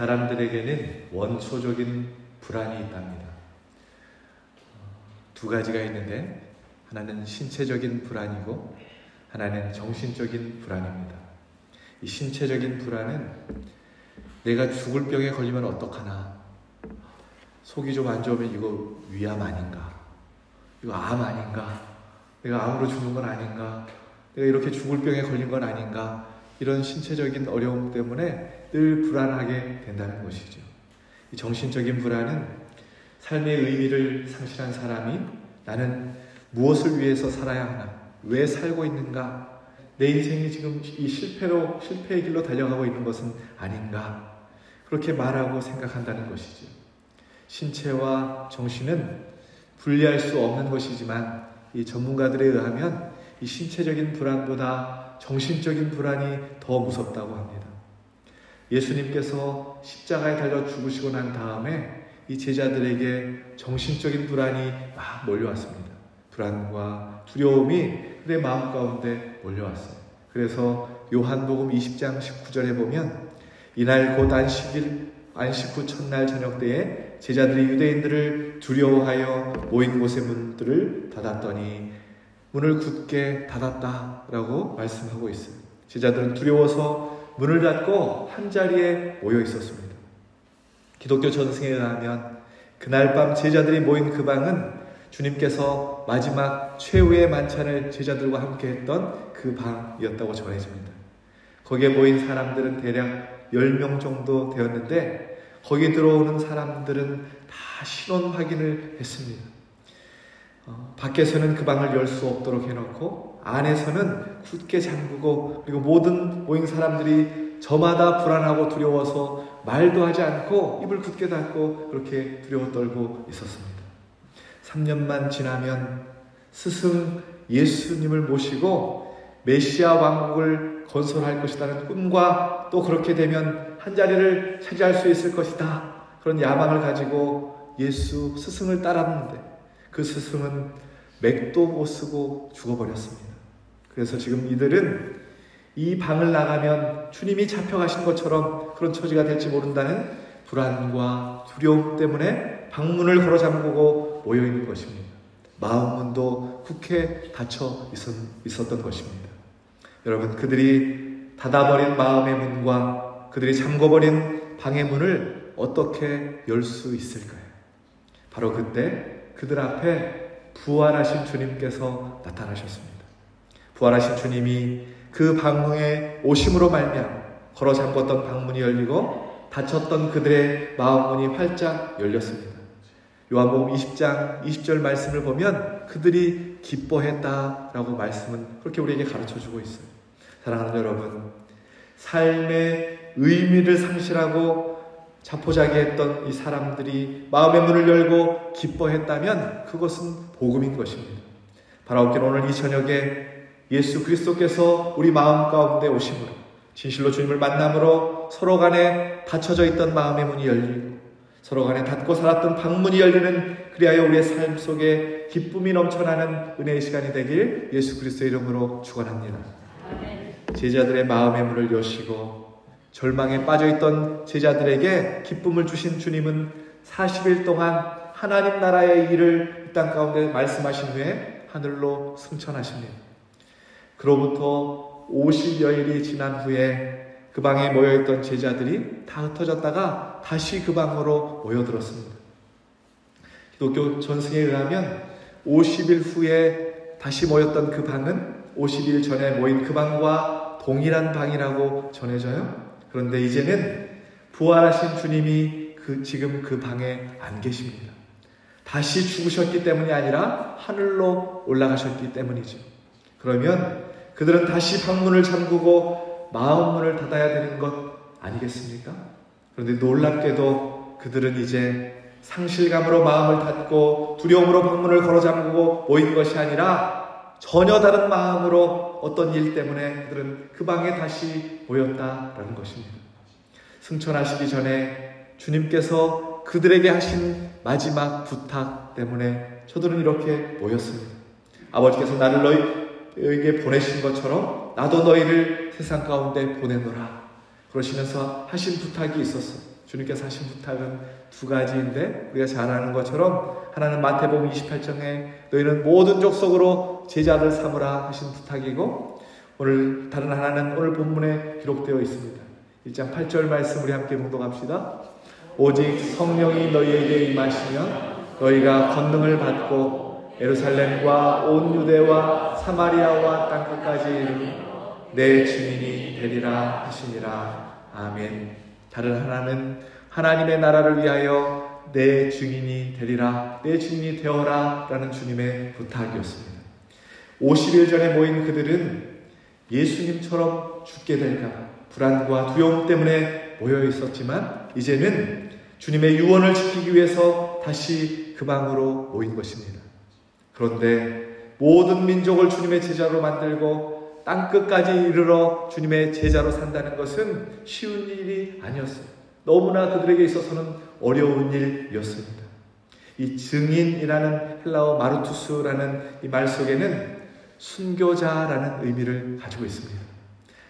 사람들에게는 원초적인 불안이 있답니다. 두 가지가 있는데 하나는 신체적인 불안이고 하나는 정신적인 불안입니다. 이 신체적인 불안은 내가 죽을 병에 걸리면 어떡하나, 속이 좀 안 좋으면 이거 위암 아닌가, 이거 암 아닌가, 내가 암으로 죽는 건 아닌가, 내가 이렇게 죽을 병에 걸린 건 아닌가, 이런 신체적인 어려움 때문에 늘 불안하게 된다는 것이죠. 이 정신적인 불안은 삶의 의미를 상실한 사람이 나는 무엇을 위해서 살아야 하나, 왜 살고 있는가, 내 인생이 지금 이 실패의 길로 달려가고 있는 것은 아닌가, 그렇게 말하고 생각한다는 것이죠. 신체와 정신은 분리할 수 없는 것이지만 이 전문가들에 의하면 이 신체적인 불안보다 정신적인 불안이 더 무섭다고 합니다. 예수님께서 십자가에 달려 죽으시고 난 다음에 이 제자들에게 정신적인 불안이 막 몰려왔습니다. 불안과 두려움이 그들의 마음 가운데 몰려왔어요. 그래서 요한복음 20장 19절에 보면 이날 곧 안식 후 첫날 저녁 때에 제자들이 유대인들을 두려워하여 모인 곳의 문들을 닫았더니 문을 굳게 닫았다라고 말씀하고 있어요. 제자들은 두려워서 문을 닫고 한자리에 모여 있었습니다. 기독교 전승에 의하면 그날 밤 제자들이 모인 그 방은 주님께서 마지막 최후의 만찬을 제자들과 함께 했던 그 방이었다고 전해집니다. 거기에 모인 사람들은 대략 10명 정도 되었는데 거기 들어오는 사람들은 다 신원 확인을 했습니다. 밖에서는 그 방을 열 수 없도록 해놓고 안에서는 굳게 잠그고, 그리고 모든 모인 사람들이 저마다 불안하고 두려워서 말도 하지 않고 입을 굳게 닫고 그렇게 두려워 떨고 있었습니다. 3년만 지나면 스승 예수님을 모시고 메시아 왕국을 건설할 것이라는 꿈과 또 그렇게 되면 한자리를 차지할 수 있을 것이다, 그런 야망을 가지고 예수 스승을 따랐는데 그 스승은 맥도 못 쓰고 죽어버렸습니다. 그래서 지금 이들은 이 방을 나가면 주님이 잡혀가신 것처럼 그런 처지가 될지 모른다는 불안과 두려움 때문에 방문을 걸어 잠그고 모여있는 것입니다. 마음문도 굳게 닫혀 있었던 것입니다. 여러분, 그들이 닫아버린 마음의 문과 그들이 잠궈버린 방의 문을 어떻게 열 수 있을까요? 바로 그때 그들 앞에 부활하신 주님께서 나타나셨습니다. 부활하신 주님이 그 방문에 오심으로 말미암아 걸어 잠궜던 방문이 열리고 닫혔던 그들의 마음문이 활짝 열렸습니다. 요한복음 20장 20절 말씀을 보면 그들이 기뻐했다라고 말씀은 그렇게 우리에게 가르쳐주고 있어요. 사랑하는 여러분, 삶의 의미를 상실하고 자포자기했던 이 사람들이 마음의 문을 열고 기뻐했다면 그것은 복음인 것입니다. 바라옵기는 오늘 이 저녁에 예수 그리스도께서 우리 마음 가운데 오심으로, 진실로 주님을 만남으로 서로 간에 닫혀져 있던 마음의 문이 열리고 서로 간에 닫고 살았던 방문이 열리는, 그리하여 우리의 삶 속에 기쁨이 넘쳐나는 은혜의 시간이 되길 예수 그리스도의 이름으로 축원합니다. 제자들의 마음의 문을 여시고 절망에 빠져있던 제자들에게 기쁨을 주신 주님은 40일 동안 하나님 나라의 일을 이 땅 가운데 말씀하신 후에 하늘로 승천하십니다. 그로부터 50여일이 지난 후에 그 방에 모여있던 제자들이 다 흩어졌다가 다시 그 방으로 모여들었습니다. 기독교 전승에 의하면 50일 후에 다시 모였던 그 방은 50일 전에 모인 그 방과 동일한 방이라고 전해져요. 그런데 이제는 부활하신 주님이 지금 그 방에 안 계십니다. 다시 죽으셨기 때문이 아니라 하늘로 올라가셨기 때문이죠. 그러면 그들은 다시 방문을 잠그고 마음문을 닫아야 되는 것 아니겠습니까? 그런데 놀랍게도 그들은 이제 상실감으로 마음을 닫고 두려움으로 방문을 걸어 잠그고 모인 것이 아니라 전혀 다른 마음으로 어떤 일 때문에 그들은 그 방에 다시 모였다라는 것입니다. 승천하시기 전에 주님께서 그들에게 하신 마지막 부탁 때문에 저들은 이렇게 모였습니다. 아버지께서 나를 너희에게 보내신 것처럼 나도 너희를 세상 가운데 보내노라 그러시면서 하신 부탁이 있었어요. 주님께서 하신 부탁은 두 가지인데 우리가 잘 아는 것처럼 하나는 마태복음 28장에 너희는 모든 족속으로 제자를 삼으라 하신 부탁이고, 오늘 다른 하나는 오늘 본문에 기록되어 있습니다. 1장 8절 말씀 우리 함께 봉독합시다. 오직 성령이 너희에게 임하시면 너희가 권능을 받고 예루살렘과 온 유대와 사마리아와 땅끝까지 이르러 내 증인이 되리라 하시니라. 아멘. 다른 하나는 하나님의 나라를 위하여 내 증인이 되리라, 내 증인이 되어라 라는 주님의 부탁이었습니다. 50일 전에 모인 그들은 예수님처럼 죽게 될까 불안과 두려움 때문에 모여 있었지만 이제는 주님의 유언을 지키기 위해서 다시 그 방으로 모인 것입니다. 그런데 모든 민족을 주님의 제자로 만들고 땅끝까지 이르러 주님의 제자로 산다는 것은 쉬운 일이 아니었어요. 너무나 그들에게 있어서는 어려운 일이었습니다. 이 증인이라는 헬라어 마르투스라는 이 말 속에는 순교자라는 의미를 가지고 있습니다.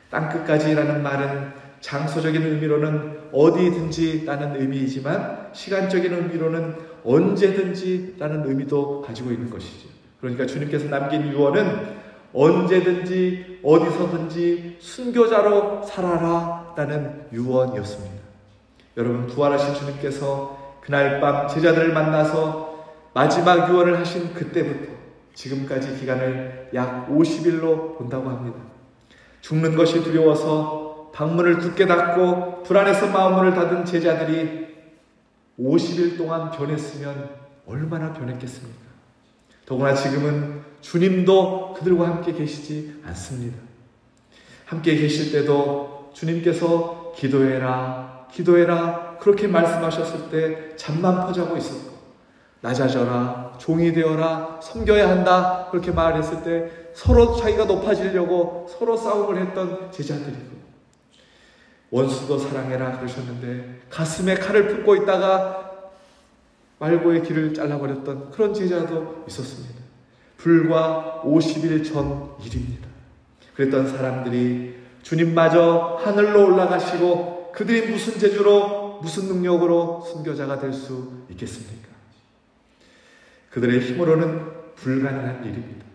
땅끝까지라는 말은 장소적인 의미로는 어디든지 라는 의미이지만 시간적인 의미로는 언제든지 라는 의미도 가지고 있는 것이죠. 그러니까 주님께서 남긴 유언은 언제든지 어디서든지 순교자로 살아라 라는 유언이었습니다. 여러분, 부활하신 주님께서 그날 밤 제자들을 만나서 마지막 유언을 하신 그때부터 지금까지 기간을 약 50일로 본다고 합니다. 죽는 것이 두려워서 방문을 굳게 닫고 불안해서 마음문을 닫은 제자들이 50일 동안 변했으면 얼마나 변했겠습니까? 더구나 지금은 주님도 그들과 함께 계시지 않습니다. 함께 계실 때도 주님께서 기도해라, 기도해라 그렇게 말씀하셨을 때 잠만 포자고 있었고, 낮아져라, 종이 되어라, 섬겨야 한다 그렇게 말했을 때 서로 자기가 높아지려고 서로 싸움을 했던 제자들이고, 원수도 사랑해라 그러셨는데 가슴에 칼을 품고 있다가 말고의 길을 잘라버렸던 그런 제자도 있었습니다. 불과 50일 전 일입니다. 그랬던 사람들이 주님마저 하늘로 올라가시고 그들이 무슨 재주로 무슨 능력으로 순교자가 될 수 있겠습니까? 그들의 힘으로는 불가능한 일입니다.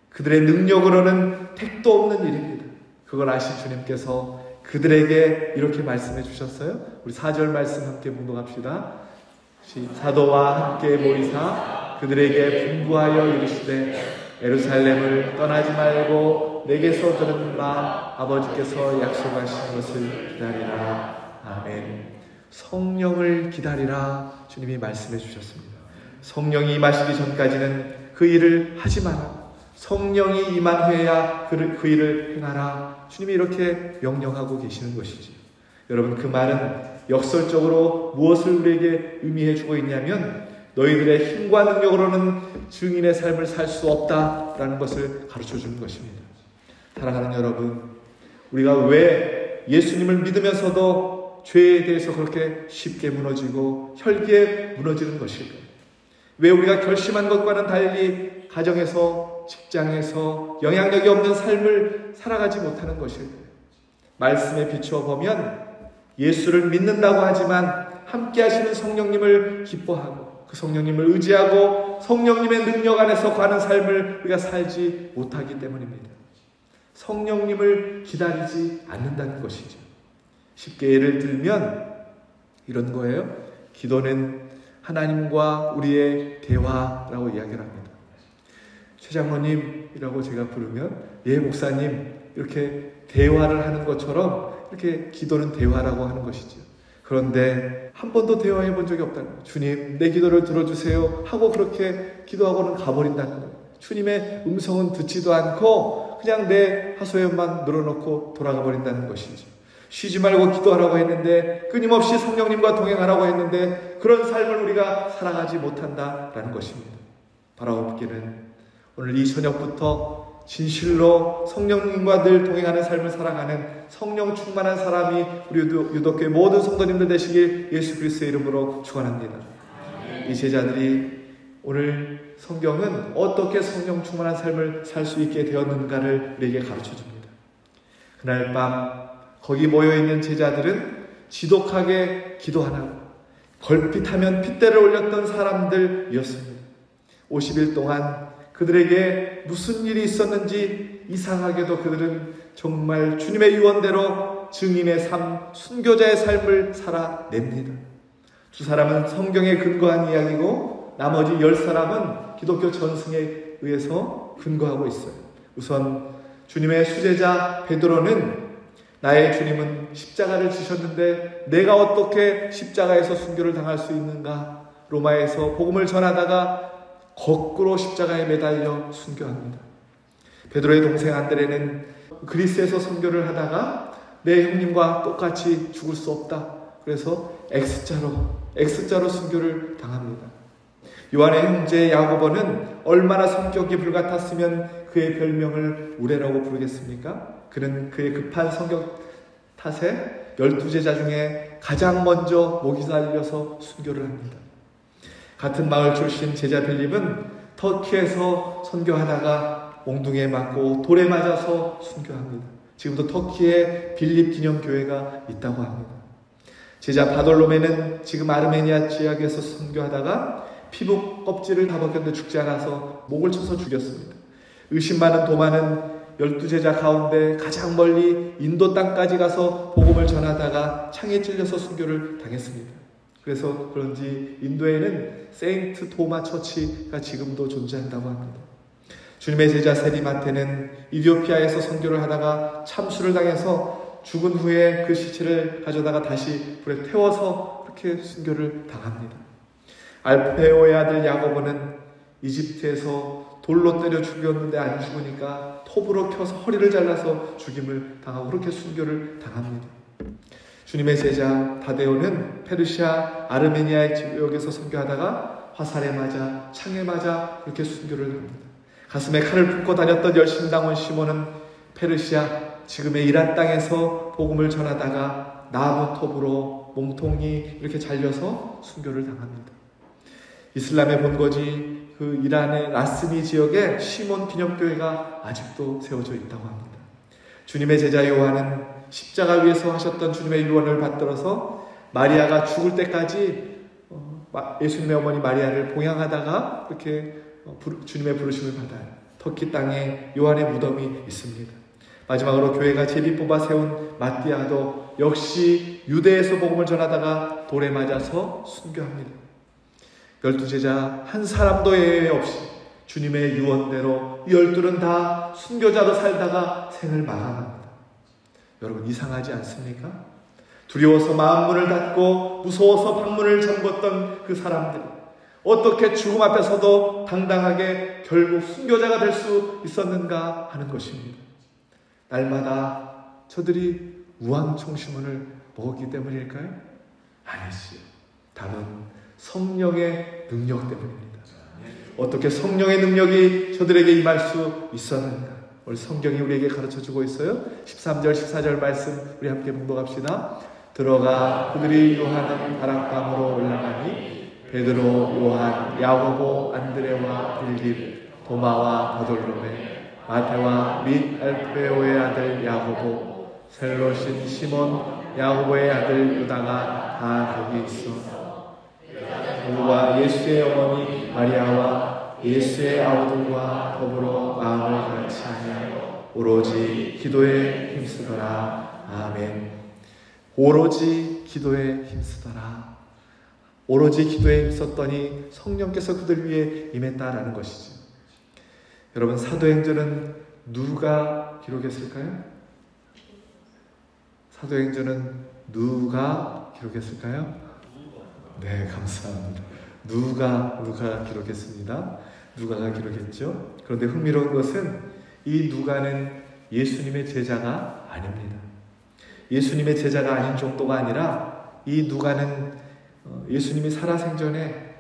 그들의 능력으로는 택도 없는 일입니다. 그걸 아신 주님께서 그들에게 이렇게 말씀해 주셨어요. 우리 4절 말씀 함께 봉독합시다. 사도와 함께 모이사 그들에게 분부하여 이르시되 예루살렘을 떠나지 말고 내게서 들은 바 아버지께서 약속하신 것을 기다리라. 아멘. 성령을 기다리라 주님이 말씀해 주셨습니다. 성령이 임하시기 전까지는 그 일을 하지 마라. 성령이 임한해야 그 일을 행하라. 주님이 이렇게 명령하고 계시는 것이죠. 여러분, 그 말은 역설적으로 무엇을 우리에게 의미해 주고 있냐면 너희들의 힘과 능력으로는 증인의 삶을 살 수 없다라는 것을 가르쳐 주는 것입니다. 사랑하는 여러분, 우리가 왜 예수님을 믿으면서도 죄에 대해서 그렇게 쉽게 무너지고 혈기에 무너지는 것일까요? 왜 우리가 결심한 것과는 달리 가정에서, 직장에서 영향력이 없는 삶을 살아가지 못하는 것일까요? 말씀에 비추어 보면 예수를 믿는다고 하지만 함께 하시는 성령님을 기뻐하고 그 성령님을 의지하고 성령님의 능력 안에서 가는 삶을 우리가 살지 못하기 때문입니다. 성령님을 기다리지 않는다는 것이죠. 쉽게 예를 들면 이런 거예요. 기도는 하나님과 우리의 대화라고 이야기를 합니다. 최 장로님이라고 제가 부르면 예 목사님 이렇게 대화를 하는 것처럼 이렇게 기도는 대화라고 하는 것이죠. 그런데 한 번도 대화해 본 적이 없다는 거예요. 주님 내 기도를 들어주세요 하고 그렇게 기도하고는 가버린다는 거예요. 주님의 음성은 듣지도 않고 그냥 내 하소연만 늘어놓고 돌아가 버린다는 것이죠. 쉬지 말고 기도하라고 했는데, 끊임없이 성령님과 동행하라고 했는데 그런 삶을 우리가 살아가지 못한다라는 것입니다. 바라옵기는 오늘 이 저녁부터 진실로 성령님과 늘 동행하는 삶을 살아가는 성령 충만한 사람이 우리 유독교회 모든 성도님들 되시길 예수 그리스도의 이름으로 축원합니다. 이 제자들이 오늘 성경은 어떻게 성령 충만한 삶을 살 수 있게 되었는가를 우리에게 가르쳐 줍니다. 그날 밤 거기 모여있는 제자들은 지독하게 기도하나 걸핏하면 핏대를 올렸던 사람들이었습니다. 50일 동안 그들에게 무슨 일이 있었는지 이상하게도 그들은 정말 주님의 유언대로 증인의 삶, 순교자의 삶을 살아냅니다. 두 사람은 성경에 근거한 이야기고 나머지 10사람은 기독교 전승에 의해서 근거하고 있어요. 우선 주님의 수제자 베드로는 나의 주님은 십자가를 지셨는데 내가 어떻게 십자가에서 순교를 당할 수 있는가? 로마에서 복음을 전하다가 거꾸로 십자가에 매달려 순교합니다. 베드로의 동생 안드레는 그리스에서 선교를 하다가 내 형님과 똑같이 죽을 수 없다. 그래서 X자로 순교를 당합니다. 요한의 형제 야고보는 얼마나 성격이 불같았으면 그의 별명을 우레라고 부르겠습니까? 그는 그의 급한 성격 탓에 12제자 중에 가장 먼저 목이 달려서 순교를 합니다. 같은 마을 출신 제자 빌립은 터키에서 선교하다가 몽둥이에 맞고 돌에 맞아서 순교합니다. 지금도 터키에 빌립 기념교회가 있다고 합니다. 제자 바돌로메는 지금 아르메니아 지역에서 선교하다가 피부 껍질을 다 벗겼는데 죽지 않아서 목을 쳐서 죽였습니다. 의심 많은 도마는 12제자 가운데 가장 멀리 인도 땅까지 가서 복음을 전하다가 창에 찔려서 순교를 당했습니다. 그래서 그런지 인도에는 세인트 도마 처치가 지금도 존재한다고 합니다. 주님의 제자 세리마테는 이디오피아에서 선교를 하다가 참수를 당해서 죽은 후에 그 시체를 가져다가 다시 불에 태워서 그렇게 순교를 당합니다. 알페오의 아들 야고보는 이집트에서 돌로 때려 죽였는데 안 죽으니까 톱으로 켜서 허리를 잘라서 죽임을 당하고 그렇게 순교를 당합니다. 주님의 제자 다데오는 페르시아 아르메니아의 지역에서 선교하다가 화살에 맞아 창에 맞아 그렇게 순교를 합니다. 가슴에 칼을 품고 다녔던 열심당원 시몬은 페르시아 지금의 이란 땅에서 복음을 전하다가 나무 톱으로 몸통이 이렇게 잘려서 순교를 당합니다. 이슬람의 본거지 그 이란의 라스니 지역에 시몬 기념교회가 아직도 세워져 있다고 합니다. 주님의 제자 요한은 십자가 위에서 하셨던 주님의 유언을 받들어서 마리아가 죽을 때까지 예수님의 어머니 마리아를 봉양하다가 그렇게 주님의 부르심을 받아요. 터키 땅에 요한의 무덤이 있습니다. 마지막으로 교회가 제비 뽑아 세운 마띠아도 역시 유대에서 복음을 전하다가 돌에 맞아서 순교합니다. 12제자 한 사람도 예외 없이 주님의 유언대로 12는 다 순교자로 살다가 생을 마감합니다. 여러분 이상하지 않습니까? 두려워서 마음문을 닫고 무서워서 방문을 잠궜던 그 사람들 어떻게 죽음 앞에서도 당당하게 결국 순교자가 될 수 있었는가 하는 것입니다. 날마다 저들이 우왕청심원을 먹었기 때문일까요? 아니지요. 답은 성령의 능력 때문입니다. 어떻게 성령의 능력이 저들에게 임할 수 있었는가? 오늘 성경이 우리에게 가르쳐주고 있어요. 13절 14절 말씀 우리 함께 봉독합시다. 들어가 그들이 요한은 다락방으로 올라가니 베드로, 요한, 야고보, 안드레와 빌립, 도마와 버돌로메, 마테와 및 알페오의 아들 야고보, 셀롯인 시몬, 야고보의 아들 유다가 다 거기 있어. 그와 예수의 어머니 마리아와 예수의 아우들과 더불어 마음을 같이 하며 오로지 기도에 힘쓰더라. 아멘. 오로지 기도에 힘쓰더라. 오로지 기도에 힘썼더니 성령께서 그들 위해 임했다라는 것이죠. 여러분 사도행전은 누가 기록했을까요? 사도행전은 누가 기록했을까요? 네, 감사합니다. 누가 기록했습니다. 누가가 기록했죠. 그런데 흥미로운 것은 이 누가는 예수님의 제자가 아닙니다. 예수님의 제자가 아닌 정도가 아니라 이 누가는 예수님이 살아생전에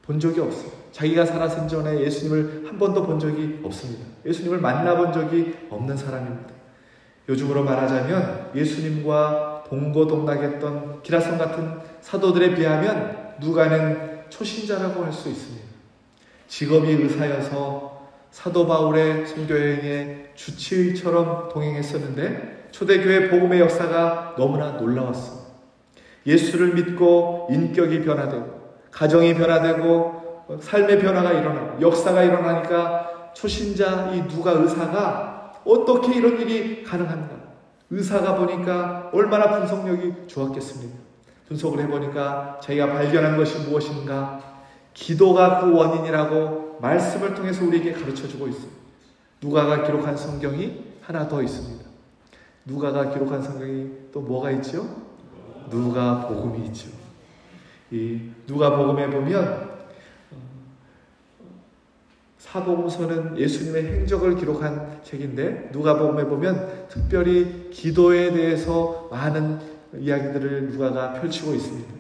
본 적이 없어요. 자기가 살아생전에 예수님을 한 번도 본 적이 없습니다. 예수님을 만나본 적이 없는 사람입니다. 요즘으로 말하자면 예수님과 동고동락했던 기라성 같은 사도들에 비하면 누가는 초신자라고 할 수 있습니다. 직업이 의사여서 사도 바울의 선교여행에 주치의처럼 동행했었는데 초대교회 복음의 역사가 너무나 놀라웠어. 예수를 믿고 인격이 변화되고 가정이 변화되고 삶의 변화가 일어나고 역사가 일어나니까 초신자 이 누가 의사가 어떻게 이런 일이 가능한가? 의사가 보니까 얼마나 분석력이 좋았겠습니까? 분석을 해보니까 자기가 발견한 것이 무엇인가? 기도가 그 원인이라고 말씀을 통해서 우리에게 가르쳐주고 있습니다. 누가가 기록한 성경이 하나 더 있습니다. 누가가 기록한 성경이 또 뭐가 있죠? 누가복음이 있죠. 이 누가복음에 보면 사복음서는 예수님의 행적을 기록한 책인데 누가복음에 보면 특별히 기도에 대해서 많은 이야기들을 누가가 펼치고 있습니다.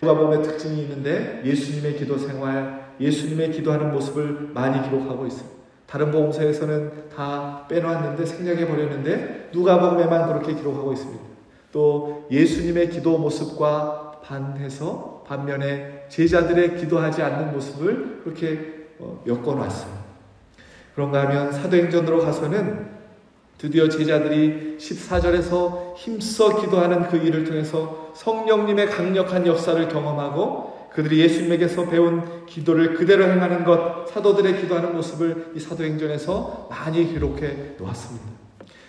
누가복음의 특징이 있는데 예수님의 기도 생활, 예수님의 기도하는 모습을 많이 기록하고 있어요. 다른 복음서에서는 다 빼놓았는데 생략해 버렸는데 누가복음에만 그렇게 기록하고 있습니다. 또 예수님의 기도 모습과 반면에 제자들의 기도하지 않는 모습을 그렇게 엮어놨어요. 그런가 하면 사도행전으로 가서는 드디어 제자들이 14절에서 힘써 기도하는 그 일을 통해서 성령님의 강력한 역사를 경험하고 그들이 예수님에게서 배운 기도를 그대로 행하는 것, 사도들의 기도하는 모습을 이 사도행전에서 많이 기록해 놓았습니다.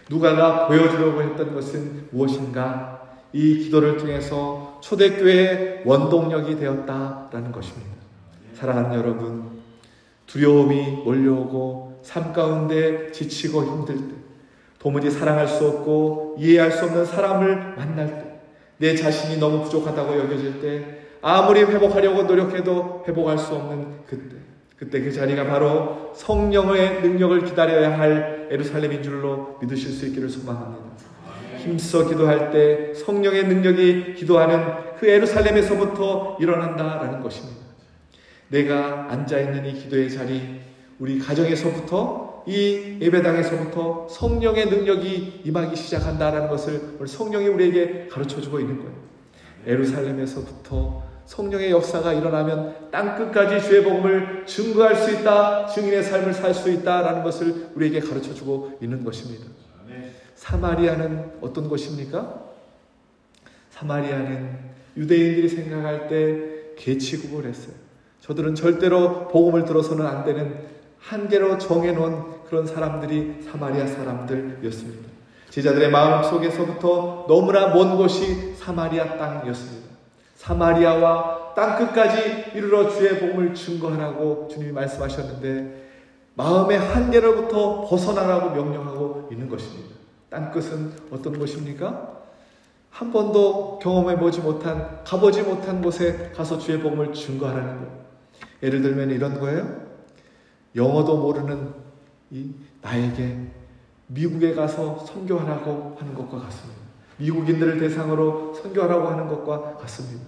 누가가 보여주려고 했던 것은 무엇인가? 이 기도를 통해서 초대교회의 원동력이 되었다라는 것입니다. 사랑하는 여러분, 두려움이 몰려오고 삶 가운데 지치고 힘들 때, 도무지 사랑할 수 없고 이해할 수 없는 사람을 만날 때, 내 자신이 너무 부족하다고 여겨질 때, 아무리 회복하려고 노력해도 회복할 수 없는 그때 그 자리가 바로 성령의 능력을 기다려야 할 예루살렘인 줄로 믿으실 수 있기를 소망합니다. 힘써 기도할 때 성령의 능력이 기도하는 그 예루살렘에서부터 일어난다라는 것입니다. 내가 앉아있는 이 기도의 자리, 우리 가정에서부터 이 예배당에서부터 성령의 능력이 임하기 시작한다라는 것을 오늘 성령이 우리에게 가르쳐주고 있는 거예요. 예루살렘에서부터 성령의 역사가 일어나면 땅끝까지 주의 복음을 증거할 수 있다, 증인의 삶을 살 수 있다라는 것을 우리에게 가르쳐주고 있는 것입니다. 사마리아는 어떤 곳입니까? 사마리아는 유대인들이 생각할 때 계치국을 했어요. 저들은 절대로 복음을 들어서는 안 되는 한계로 정해놓은 그런 사람들이 사마리아 사람들이었습니다. 제자들의 마음 속에서부터 너무나 먼 곳이 사마리아 땅이었습니다. 사마리아와 땅끝까지 이르러 주의 복음을 증거하라고 주님이 말씀하셨는데 마음의 한계로부터 벗어나라고 명령하고 있는 것입니다. 땅끝은 어떤 곳입니까? 한 번도 경험해보지 못한, 가보지 못한 곳에 가서 주의 복음을 증거하라는 거예요. 예를 들면 이런 거예요. 영어도 모르는 나에게 미국에 가서 선교하라고 하는 것과 같습니다. 미국인들을 대상으로 선교하라고 하는 것과 같습니다.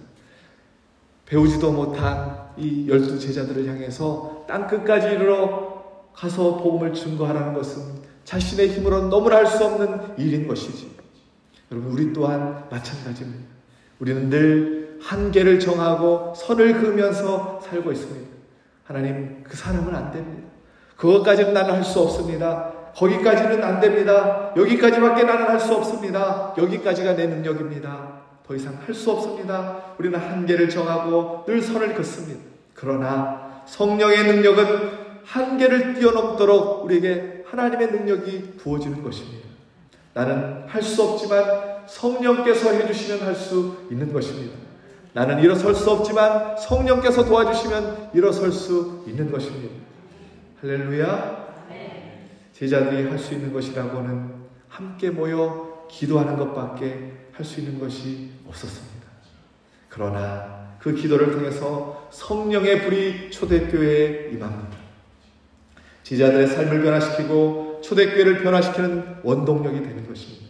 배우지도 못한 이 12 제자들을 향해서 땅끝까지 이르러 가서 복음을 증거하라는 것은 자신의 힘으로는 너무나 할 수 없는 일인 것이지. 여러분, 우리 또한 마찬가지입니다. 우리는 늘 한계를 정하고 선을 그으면서 살고 있습니다. 하나님, 그 사람은 안 됩니다. 그것까지는 나는 할 수 없습니다. 거기까지는 안 됩니다. 여기까지밖에 나는 할 수 없습니다. 여기까지가 내 능력입니다. 더 이상 할 수 없습니다. 우리는 한계를 정하고 늘 선을 긋습니다. 그러나 성령의 능력은 한계를 뛰어넘도록 우리에게 하나님의 능력이 부어지는 것입니다. 나는 할 수 없지만 성령께서 해주시면 할 수 있는 것입니다. 나는 일어설 수 없지만 성령께서 도와주시면 일어설 수 있는 것입니다. 할렐루야. 제자들이 할 수 있는 것이라고는 함께 모여 기도하는 것밖에 할 수 있는 것이 없었습니다. 그러나 그 기도를 통해서 성령의 불이 초대교회에 임합니다. 제자들의 삶을 변화시키고 초대교회를 변화시키는 원동력이 되는 것입니다.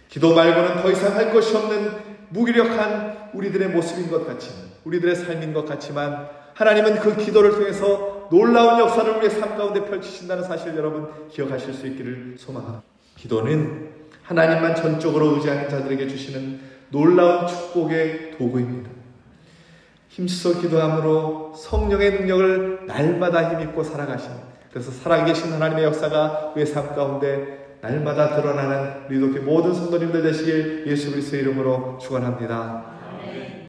기도 말고는 더 이상 할 것이 없는 무기력한 우리들의 모습인 것 같지만, 우리들의 삶인 것 같지만 하나님은 그 기도를 통해서 놀라운 역사를 우리의 삶 가운데 펼치신다는 사실 여러분 기억하실 수 있기를 소망합니다. 기도는 하나님만 전적으로 의지하는 자들에게 주시는 놀라운 축복의 도구입니다. 힘써 기도함으로 성령의 능력을 날마다 힘입고 살아가시는 그래서 살아계신 하나님의 역사가 우리의 삶 가운데 날마다 드러나는 우리 모든 성도님들 되시길 예수 그리스도의 이름으로 축원합니다.